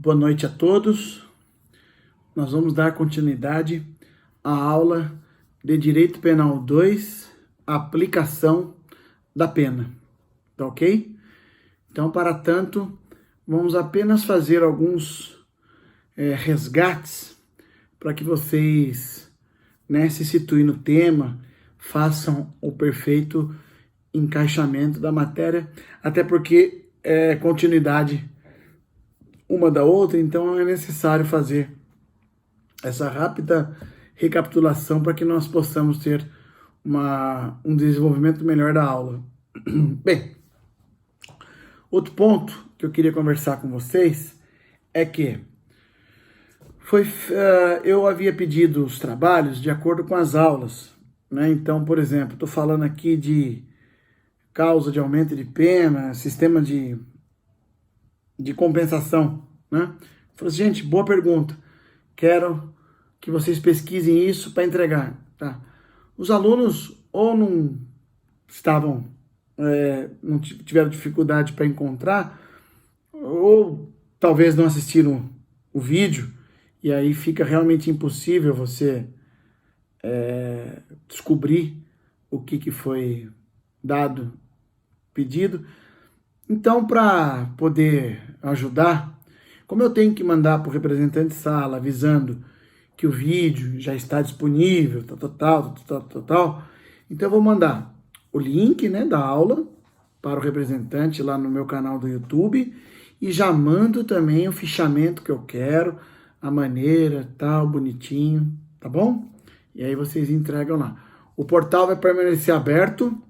Boa noite a todos. Nós vamos dar continuidade à aula de Direito Penal 2, aplicação da pena. Tá ok? Então, para tanto, vamos apenas fazer alguns resgates para que vocês se situem no tema, façam o perfeito encaixamento da matéria, até porque é continuidade uma da outra, então é necessário fazer essa rápida recapitulação para que nós possamos ter um desenvolvimento melhor da aula. Bem, outro ponto que eu queria conversar com vocês é que eu havia pedido os trabalhos de acordo com as aulas, né? Então, por exemplo, estou falando aqui de causa de aumento de pena, sistema de compensação, né? Falei assim, gente, boa pergunta. Quero que vocês pesquisem isso para entregar, tá? Os alunos ou não estavam, não tiveram dificuldade para encontrar, ou talvez não assistiram o vídeo, e aí fica realmente impossível você descobrir o que foi dado, pedido. Então, para poder ajudar, como eu tenho que mandar para o representante de sala avisando que o vídeo já está disponível, tal, então eu vou mandar o link, né, da aula para o representante lá no meu canal do YouTube e já mando também o fichamento que eu quero, a maneira, tal, bonitinho, tá bom? E aí vocês entregam lá. O portal vai permanecer aberto,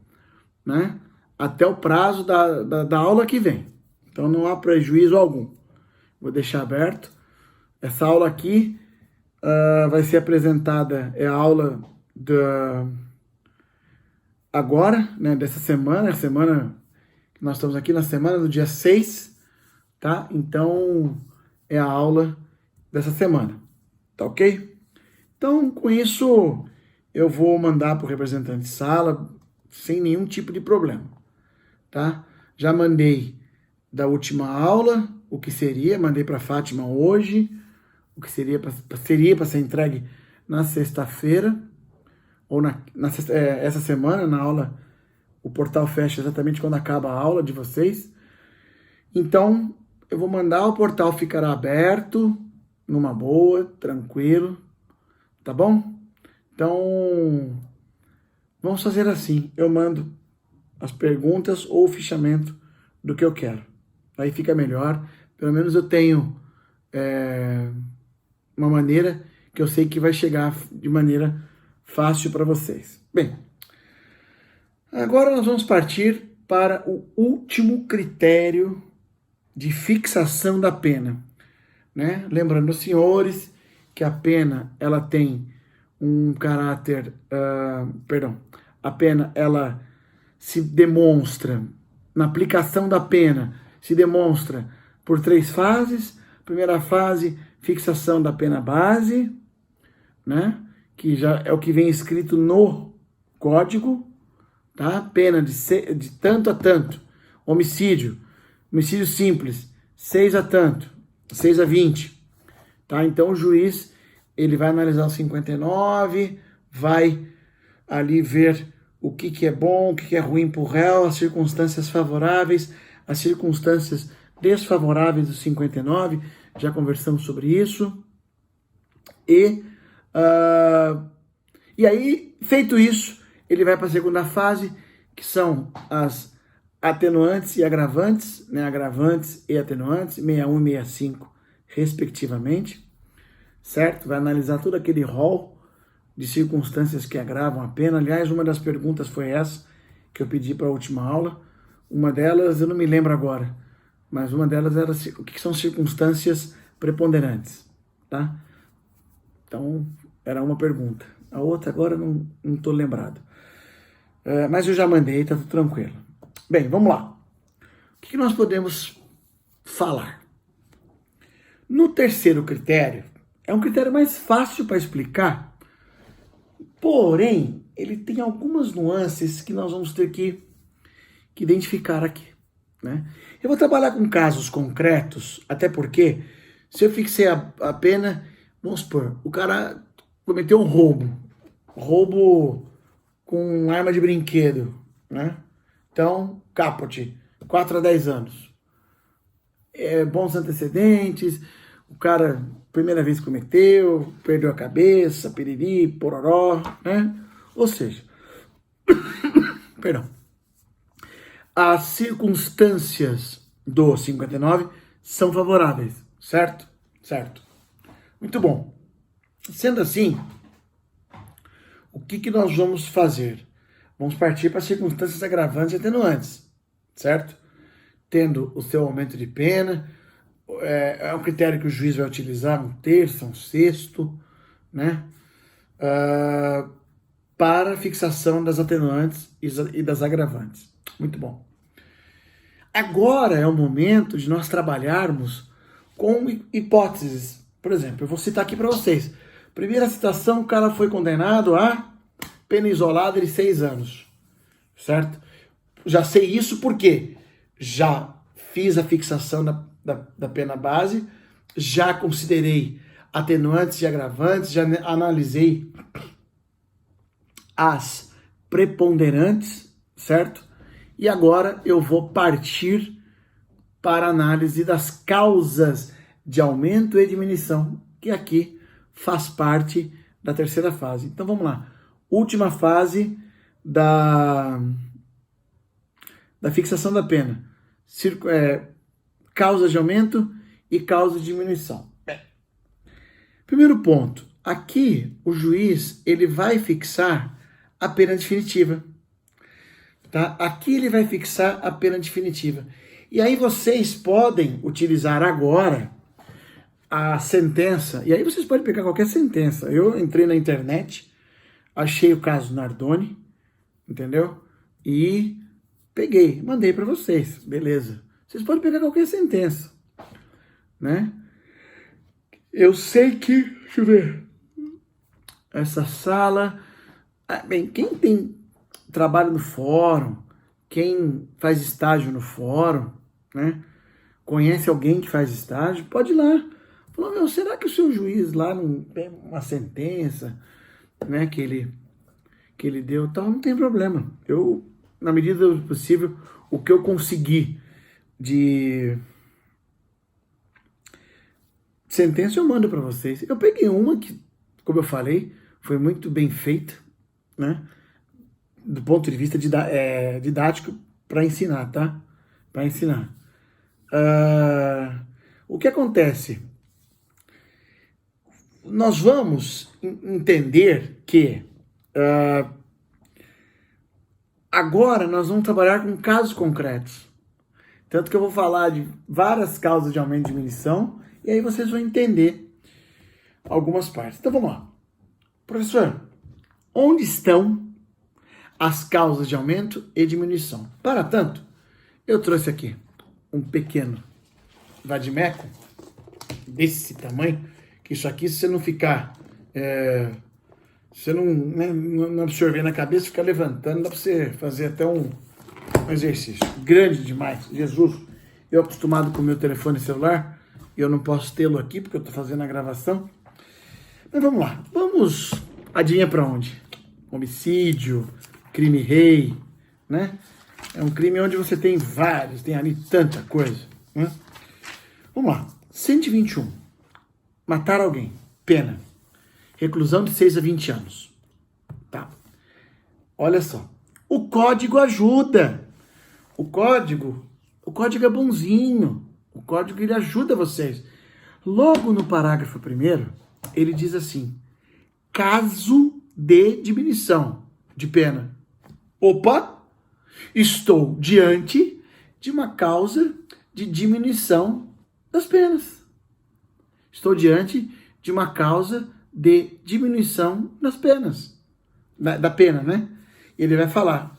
né, até o prazo da aula que vem. Então não há prejuízo algum. Vou deixar aberto. Essa aula aqui vai ser apresentada, é a aula agora, né, dessa semana, a semana que nós estamos aqui na semana do dia 6, tá? Então é a aula dessa semana, tá ok? Então com isso eu vou mandar para o representante de sala sem nenhum tipo de problema, tá? Já mandei da última aula, o que seria, mandei para a Fátima hoje, o que seria para ser entregue na sexta-feira, ou essa semana, na aula, o portal fecha exatamente quando acaba a aula de vocês. Então, eu vou mandar, o portal ficará aberto, numa boa, tranquilo, tá bom? Então, vamos fazer assim, eu mando as perguntas ou o fichamento do que eu quero. Aí fica melhor, pelo menos eu tenho uma maneira que eu sei que vai chegar de maneira fácil para vocês. Bem, agora nós vamos partir para o último critério de fixação da pena, né? Lembrando, senhores, que a pena ela tem um caráter, a pena ela se demonstra, na aplicação da pena, se demonstra por 3 fases. Primeira fase, fixação da pena base, né? Que já é o que vem escrito no código, tá? Pena de tanto a tanto. Homicídio simples, 6 a tanto, 6 a 20, tá? Então o juiz, ele vai analisar o 59, vai ali ver o que é bom, o que é ruim para o réu, as circunstâncias favoráveis, as circunstâncias desfavoráveis do 59, já conversamos sobre isso. E aí, feito isso, ele vai para a segunda fase, que são as atenuantes e agravantes, né? Agravantes e atenuantes, 61 e 65, respectivamente, certo? Vai analisar todo aquele rol de circunstâncias que agravam a pena. Aliás, uma das perguntas foi essa, que eu pedi para a última aula. Uma delas, eu não me lembro agora, mas uma delas era o que são circunstâncias preponderantes, tá? Então, era uma pergunta. A outra agora não estou lembrado. Mas eu já mandei, tá tudo tranquilo. Bem, vamos lá. O que nós podemos falar? No terceiro critério, é um critério mais fácil para explicar, porém, ele tem algumas nuances que nós vamos ter que identificar aqui, né? Eu vou trabalhar com casos concretos, até porque Se eu fixei a pena, vamos supor, o cara cometeu um roubo com arma de brinquedo, né? Então, caput, 4 a 10 anos. Bons antecedentes, o cara, primeira vez que cometeu, perdeu a cabeça, piriri, pororó, né? Ou seja, perdão, as circunstâncias do 59 são favoráveis, certo? Certo. Muito bom. Sendo assim, o que nós vamos fazer? Vamos partir para circunstâncias agravantes e atenuantes, certo? Tendo o seu aumento de pena, é um critério que o juiz vai utilizar, um terço, um sexto, né? Para fixação das atenuantes e das agravantes. Muito bom. Agora é o momento de nós trabalharmos com hipóteses. Por exemplo, eu vou citar aqui para vocês. Primeira citação, o cara foi condenado a pena isolada de 6 anos. Certo? Já sei isso porque já fiz a fixação da pena base, já considerei atenuantes e agravantes, já analisei as preponderantes, certo? E agora eu vou partir para a análise das causas de aumento e diminuição, que aqui faz parte da terceira fase. Então vamos lá. Última fase da fixação da pena. Causas de aumento e causas de diminuição. Primeiro ponto. Aqui o juiz ele vai fixar a pena definitiva. Tá? Aqui ele vai fixar a pena definitiva. E aí vocês podem utilizar agora a sentença. E aí vocês podem pegar qualquer sentença. Eu entrei na internet, achei o caso Nardoni, entendeu? E peguei, mandei para vocês, beleza. Vocês podem pegar qualquer sentença, né? Eu sei que, deixa eu ver, essa sala, bem, quem tem trabalho no fórum, quem faz estágio no fórum, né? Conhece alguém que faz estágio, pode ir lá. Falou, meu, será que o seu juiz lá não tem uma sentença, né, que ele deu, tal? Não tem problema. Eu, na medida do possível, o que eu consegui de sentença eu mando para vocês. Eu peguei uma que, como eu falei, foi muito bem feita, né? Do ponto de vista didático para ensinar, tá? Para ensinar. O que acontece? Nós vamos entender que agora nós vamos trabalhar com casos concretos. Tanto que eu vou falar de várias causas de aumento e diminuição, e aí vocês vão entender algumas partes. Então vamos lá. Professor, onde estão as causas de aumento e diminuição? Para tanto, eu trouxe aqui um pequeno vadimeco desse tamanho, que isso aqui, se você não ficar, você não absorver na cabeça, ficar levantando, dá para você fazer até um exercício grande demais. Jesus, eu acostumado com o meu telefone celular, eu não posso tê-lo aqui porque eu estou fazendo a gravação. Mas vamos lá, vamos, adivinha para onde? Homicídio, crime rei, né? É um crime onde você tem vários, tem ali tanta coisa, né? Vamos lá, 121, matar alguém, pena, reclusão de 6 a 20 anos. Tá, olha só, o código ajuda. O código é bonzinho. O código ele ajuda vocês. Logo no parágrafo 1º, ele diz assim: caso de diminuição de pena. Opa! Estou diante de uma causa de diminuição das penas. Estou diante de uma causa de diminuição das penas. Da pena, né? Ele vai falar...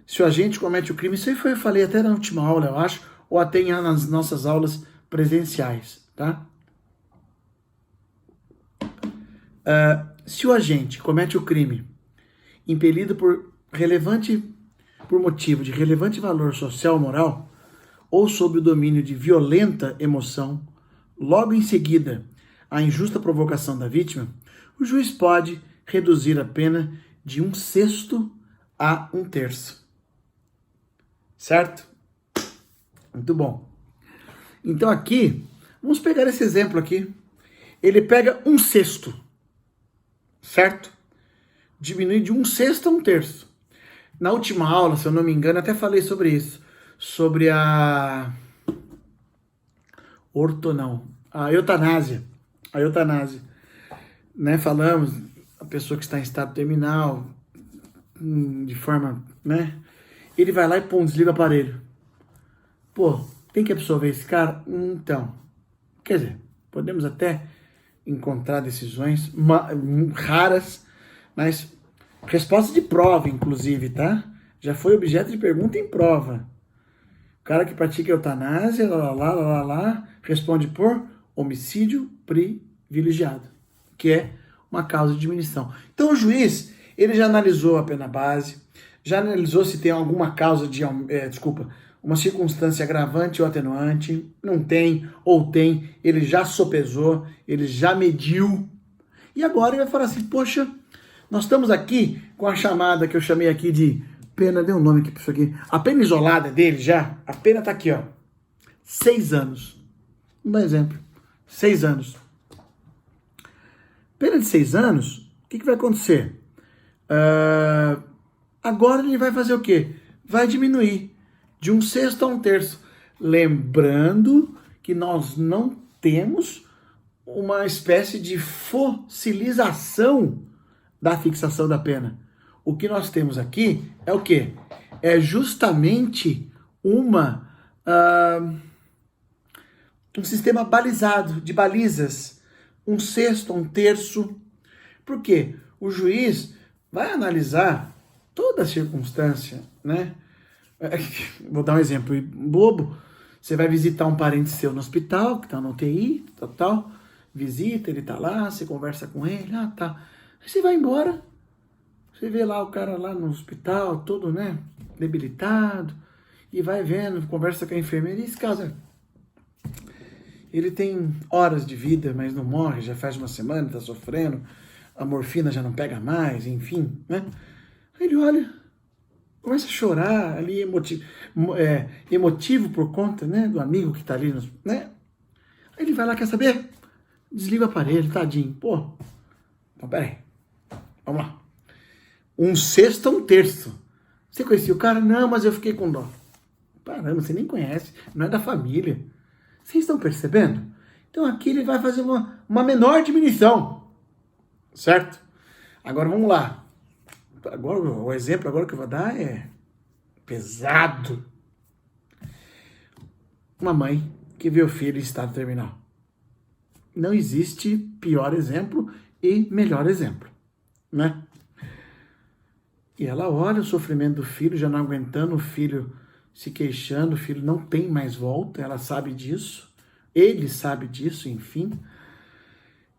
se o agente comete o crime, isso aí eu falei até na última aula, eu acho, ou até nas nossas aulas presenciais, tá? Se o agente comete o crime impelido por motivo de relevante valor social ou moral, ou sob o domínio de violenta emoção, logo em seguida à injusta provocação da vítima, o juiz pode reduzir a pena de 1/6 a 1/3. Certo? Muito bom. Então aqui, vamos pegar esse exemplo aqui. Ele pega 1/6, certo? Diminui de 1/6 a 1/3. Na última aula, se eu não me engano, até falei sobre isso. Sobre a eutanásia. A eutanásia. Né? Falamos, a pessoa que está em estado terminal, de forma, né? Ele vai lá e pum, desliga o aparelho. Pô, tem que absorver esse cara? Então, quer dizer, podemos até encontrar decisões raras, mas resposta de prova, inclusive, tá? Já foi objeto de pergunta em prova. O cara que pratica eutanásia, responde por homicídio privilegiado, que é uma causa de diminuição. Então o juiz, ele já analisou a pena base, já analisou se tem alguma causa de, uma circunstância agravante ou atenuante, não tem ou tem, ele já sopesou, ele já mediu, e agora ele vai falar assim, poxa, nós estamos aqui com a chamada que eu chamei aqui de pena, dei um nome aqui para isso aqui, a pena isolada dele já, a pena tá aqui, ó, 6 anos. Um bom exemplo, 6 anos. Pena de 6 anos, o que vai acontecer? Agora ele vai fazer o quê? Vai diminuir de 1/6 a 1/3. Lembrando que nós não temos uma espécie de fossilização da fixação da pena. O que nós temos aqui é o quê? É justamente um sistema balizado, de balizas, 1/6, 1/3. Por quê? O juiz vai analisar toda a circunstância, né? Vou dar um exemplo bobo. Você vai visitar um parente seu no hospital, que está no UTI, tal, visita, ele está lá, você conversa com ele, tá. Aí você vai embora, você vê lá o cara lá no hospital, todo, né, debilitado, e vai vendo, conversa com a enfermeira, e esse caso, ele tem horas de vida, mas não morre, já faz uma semana, está sofrendo, a morfina já não pega mais, enfim, né? Aí ele olha, começa a chorar ali, emotivo por conta, né, do amigo que está ali, né? Aí ele vai lá, quer saber? Desliga o aparelho, tadinho. Pô, então peraí, vamos lá. 1/6 a 1/3. Você conhecia o cara? Não, mas eu fiquei com dó. Caramba, você nem conhece, não é da família. Vocês estão percebendo? Então aqui ele vai fazer uma menor diminuição, certo? Agora vamos lá. Agora, o exemplo agora que eu vou dar é pesado. Uma mãe que vê o filho em estado terminal. Não existe pior exemplo e melhor exemplo, né? E ela olha o sofrimento do filho, já não aguentando, o filho se queixando, o filho não tem mais volta, ela sabe disso, ele sabe disso, enfim.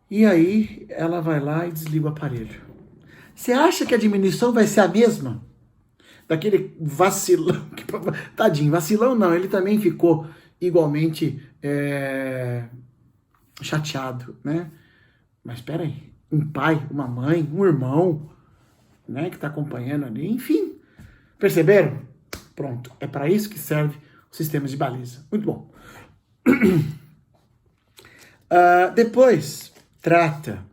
E aí ela vai lá e desliga o aparelho. Você acha que a diminuição vai ser a mesma? Daquele vacilão, tadinho, vacilão não, ele também ficou igualmente chateado, né? Mas espera aí, um pai, uma mãe, um irmão, né, que está acompanhando ali, enfim, perceberam? Pronto, é para isso que serve o sistema de baliza. Muito bom. Depois, trata.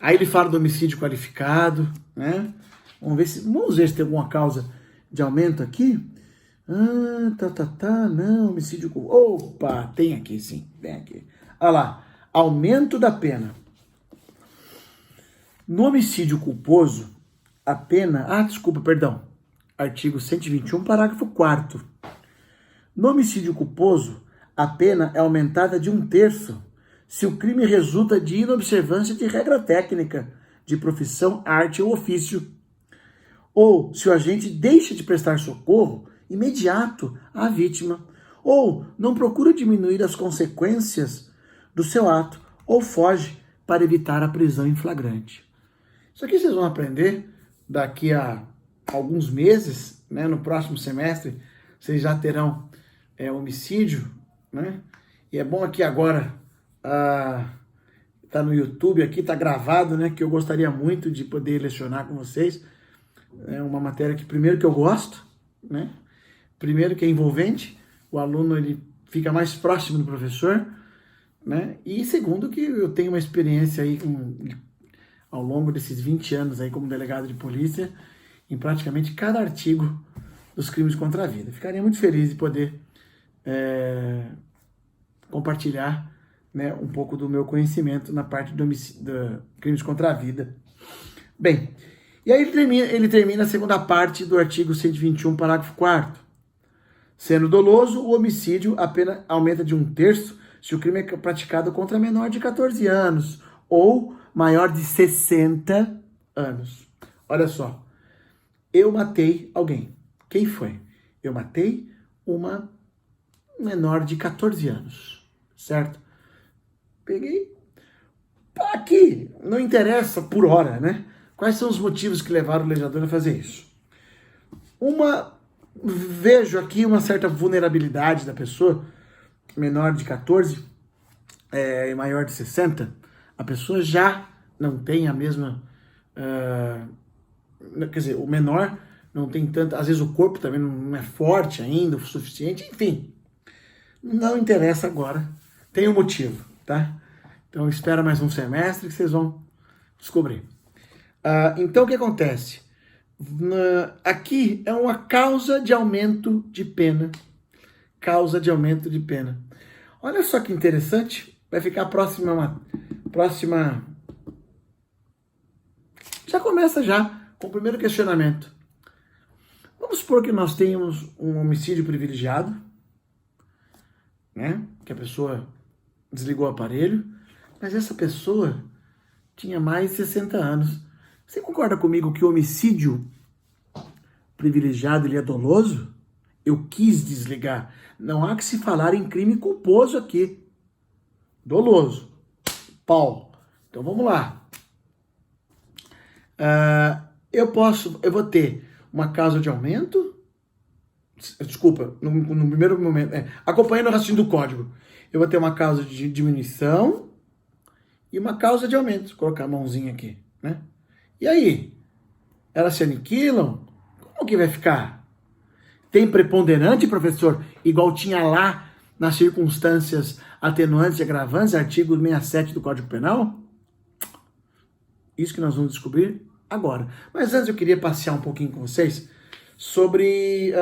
Aí ele fala do homicídio qualificado, né? Vamos ver se tem alguma causa de aumento aqui. Não, homicídio culposo. Opa, tem aqui sim, tem aqui. Olha lá, aumento da pena. No homicídio culposo, a pena... Artigo 121, parágrafo 4º. No homicídio culposo, a pena é aumentada de 1/3 se o crime resulta de inobservância de regra técnica, de profissão, arte ou ofício, ou se o agente deixa de prestar socorro imediato à vítima, ou não procura diminuir as consequências do seu ato, ou foge para evitar a prisão em flagrante. Isso aqui vocês vão aprender daqui a alguns meses, né? No próximo semestre, vocês já terão homicídio, né? E é bom aqui agora Tá no YouTube aqui, tá gravado, né? Que eu gostaria muito de poder lecionar com vocês. É uma matéria que, primeiro, que eu gosto, né? Primeiro, que é envolvente. O aluno, ele fica mais próximo do professor, né? E segundo, que eu tenho uma experiência aí ao longo desses 20 anos aí como delegado de polícia, em praticamente cada artigo dos crimes contra a vida. Ficaria muito feliz de poder compartilhar, né, um pouco do meu conhecimento na parte do crimes contra a vida. Bem, e aí ele termina a segunda parte do artigo 121, parágrafo 4º. Sendo doloso, o homicídio a pena aumenta de 1/3 se o crime é praticado contra menor de 14 anos ou maior de 60 anos. Olha só, eu matei alguém. Quem foi? Eu matei uma menor de 14 anos, certo? Peguei. Aqui, não interessa por hora, né? Quais são os motivos que levaram o legislador a fazer isso? Vejo aqui uma certa vulnerabilidade da pessoa, menor de 14 e maior de 60, a pessoa já não tem a mesma... quer dizer, o menor não tem tanto... Às vezes o corpo também não é forte ainda o suficiente, enfim. Não interessa agora. Tem um motivo, tá? Então espera mais um semestre que vocês vão descobrir. Então o que acontece? Aqui é uma causa de aumento de pena. Causa de aumento de pena. Olha só que interessante. Vai ficar próxima. Já começa já com o primeiro questionamento. Vamos supor que nós tenhamos um homicídio privilegiado, né? Que a pessoa desligou o aparelho, mas essa pessoa tinha mais de 60 anos. Você concorda comigo que o homicídio privilegiado ele é doloso? Eu quis desligar. Não há que se falar em crime culposo aqui. Doloso. Pau. Então vamos lá. Eu vou ter uma causa de aumento. Desculpa, no primeiro momento. Acompanhando o raciocínio do código. Eu vou ter uma causa de diminuição e uma causa de aumento. Vou colocar a mãozinha aqui, né? E aí? Elas se aniquilam? Como que vai ficar? Tem preponderante, professor? Igual tinha lá nas circunstâncias atenuantes e agravantes, artigo 67 do Código Penal? Isso que nós vamos descobrir agora. Mas antes eu queria passear um pouquinho com vocês sobre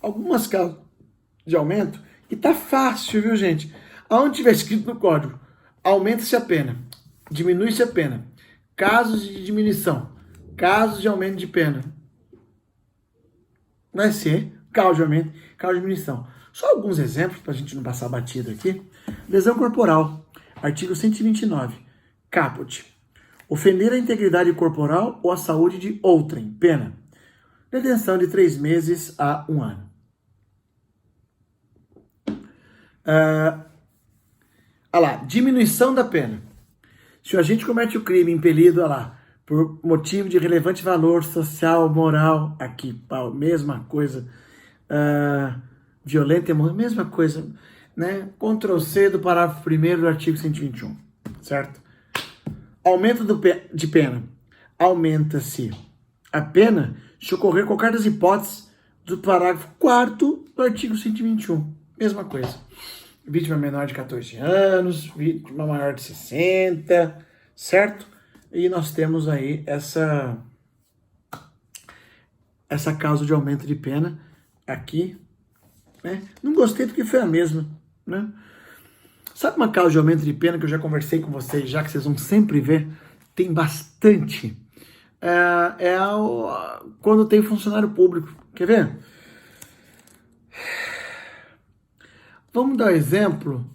algumas causas de aumento. E tá fácil, viu, gente? Aonde tiver escrito no código, aumenta-se a pena, diminui-se a pena, casos de diminuição, casos de aumento de pena, vai ser causa de aumento, causa de diminuição. Só alguns exemplos para a gente não passar batido aqui. Lesão corporal, artigo 129, caput. Ofender a integridade corporal ou a saúde de outrem, pena. Detenção de 3 meses a 1 ano. Diminuição da pena. Se o agente comete o crime impelido, por motivo de relevante valor social, moral, aqui, mesma coisa, violenta, mesma coisa, né? Ctrl+C do parágrafo 1º do artigo 121, certo? Aumento de pena. Aumenta-se a pena se ocorrer qualquer das hipóteses do parágrafo 4º do artigo 121. Mesma coisa. Vítima menor de 14 anos, vítima maior de 60, certo? E nós temos aí essa causa de aumento de pena aqui, né? Não gostei porque foi a mesma, né? Sabe uma causa de aumento de pena que eu já conversei com vocês, já que vocês vão sempre ver? Tem bastante. Quando tem funcionário público. Quer ver? Vamos dar exemplo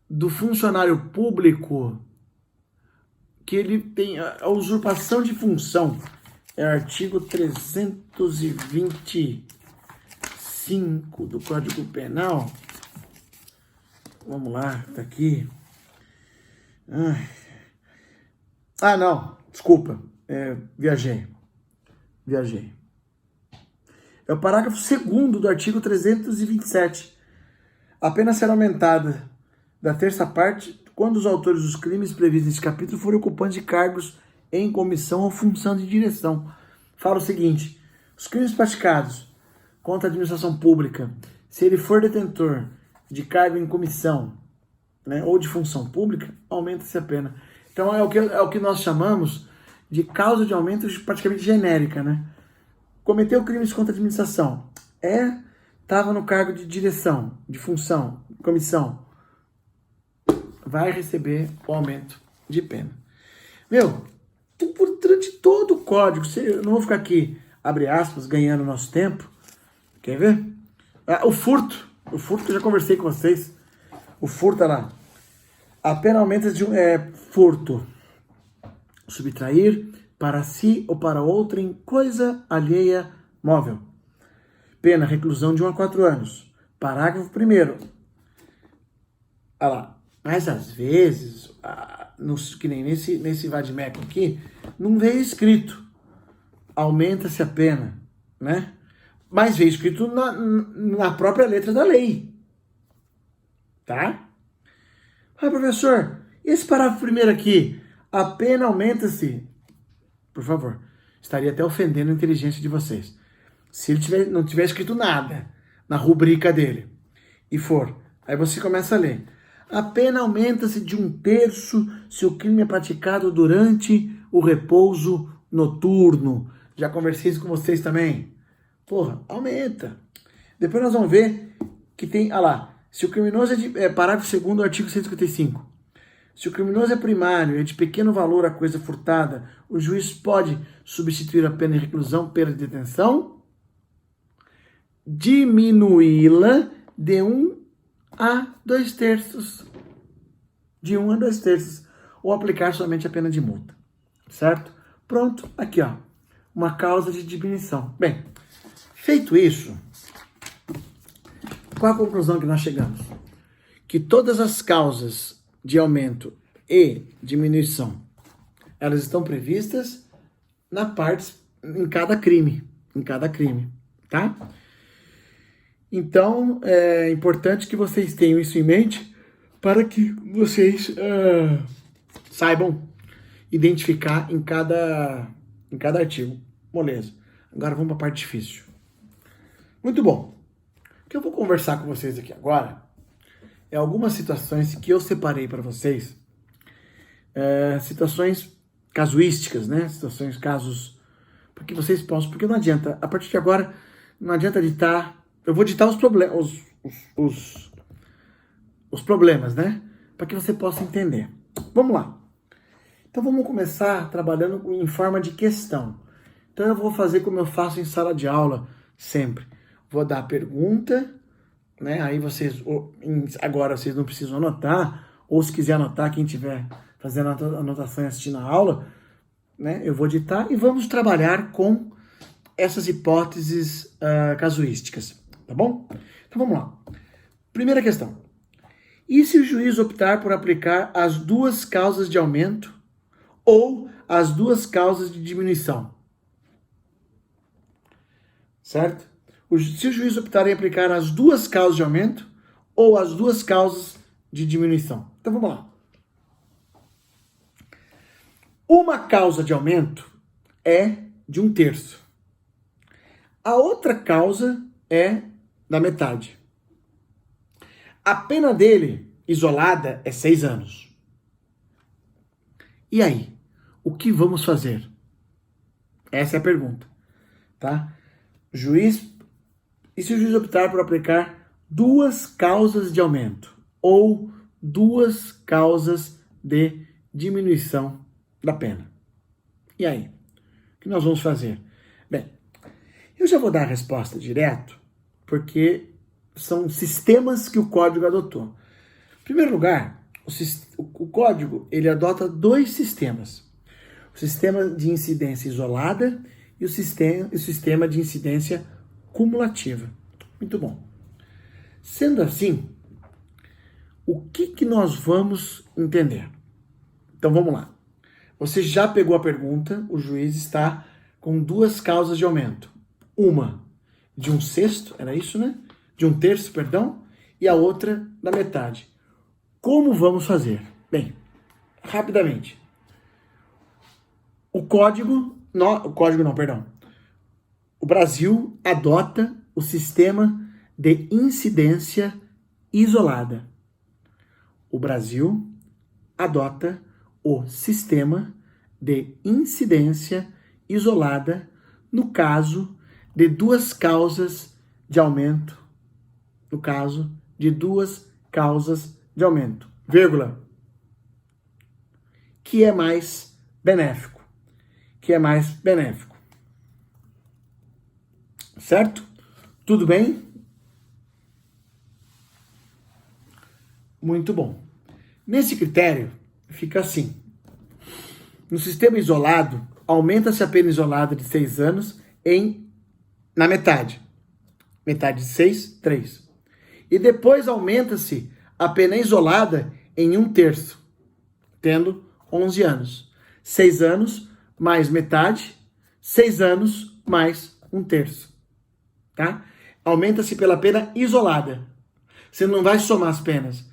do funcionário público que ele tem a usurpação de função. É o artigo 325 do Código Penal. Vamos lá, tá aqui. Não, desculpa, viajei. É o parágrafo 2º do artigo 327. A pena será aumentada da terça parte, quando os autores dos crimes previstos neste capítulo forem ocupantes de cargos em comissão ou função de direção. Fala o seguinte: os crimes praticados contra a administração pública, se ele for detentor de cargo em comissão, né, ou de função pública, aumenta-se a pena. Então é o que nós chamamos de causa de aumento praticamente genérica, né? Cometeu crimes contra a administração, estava no cargo de direção, de função, comissão, vai receber o aumento de pena. Durante todo o código, eu não vou ficar aqui, abre aspas, ganhando nosso tempo. Quer ver? O furto que eu já conversei com vocês. O furto, olha lá. A pena aumenta de furto. Subtrair para si ou para outra em coisa alheia móvel. Pena, reclusão de 1 a 4 anos. Parágrafo 1º. Olha lá. Mas às vezes, que nem nesse vadimeco aqui, não veio escrito. Aumenta-se a pena, né? Mas veio escrito na própria letra da lei. Tá? Professor, e esse parágrafo primeiro aqui? A pena aumenta-se. Por favor, estaria até ofendendo a inteligência de vocês. Se ele não tiver escrito nada na rubrica dele e for, aí você começa a ler. A pena aumenta-se de 1/3 se o crime é praticado durante o repouso noturno. Já conversei isso com vocês também. Porra, aumenta. Depois nós vamos ver que tem, olha lá, se o criminoso parágrafo 2º do artigo 155. Se o criminoso é primário e é de pequeno valor a coisa furtada, o juiz pode substituir a pena de reclusão pela detenção, diminuí-la de 1 a 2/3. De 1 a 2/3. Ou aplicar somente a pena de multa. Certo? Pronto, aqui ó. Uma causa de diminuição. Bem, feito isso, qual a conclusão que nós chegamos? Que todas as causas de aumento e diminuição, elas estão previstas em cada crime, tá? Então, é importante que vocês tenham isso em mente para que vocês saibam identificar em cada artigo. Beleza. Agora vamos para a parte difícil. Muito bom. O que eu vou conversar com vocês aqui agora é algumas situações que eu separei para vocês, situações casuísticas, né? Casos, porque vocês possam, porque não adianta, a partir de agora, não adianta ditar, eu vou ditar os problemas, os problemas, né? Para que você possa entender. Vamos lá. Então vamos começar trabalhando em forma de questão. Então eu vou fazer como eu faço em sala de aula sempre. Vou dar a pergunta, né? Aí agora vocês não precisam anotar, ou se quiser anotar, quem estiver fazendo anotação e assistindo a aula, né? Eu vou ditar e vamos trabalhar com essas hipóteses casuísticas, tá bom? Então vamos lá. Primeira questão. E se o juiz optar por aplicar as 2 causas de aumento ou as 2 causas de diminuição? Certo? Se o juiz optar em aplicar as 2 causas de aumento ou as 2 causas de diminuição. Então vamos lá. Uma causa de aumento é de 1/3. A outra causa é da metade. A pena dele, isolada, é 6 anos. E aí? O que vamos fazer? Essa é a pergunta. Tá? E se o juiz optar por aplicar 2 causas de aumento ou 2 causas de diminuição da pena? E aí? O que nós vamos fazer? Bem, eu já vou dar a resposta direto, porque são sistemas que o código adotou. Em primeiro lugar, o código ele adota 2 sistemas. O sistema de incidência isolada e o sistema de incidência cumulativa. Muito bom. Sendo assim, o que nós vamos entender? Então vamos lá. Você já pegou a pergunta, o juiz está com 2 causas de aumento. Uma de 1/6, era isso, né? De 1/3, perdão, e a outra da metade. Como vamos fazer? Bem, rapidamente. O Brasil adota o sistema de incidência isolada. O Brasil adota o sistema de incidência isolada no caso de duas causas de aumento. No caso de duas causas de aumento, vírgula, que é mais benéfico. Certo? Tudo bem? Muito bom. Nesse critério, fica assim. No sistema isolado, aumenta-se a pena isolada de 6 anos na metade. Metade de 6, 3. E depois aumenta-se a pena isolada em 1/3, tendo 11 anos. 6 anos mais metade, 6 anos mais 1/3. Tá? Aumenta-se pela pena isolada. Você não vai somar as penas.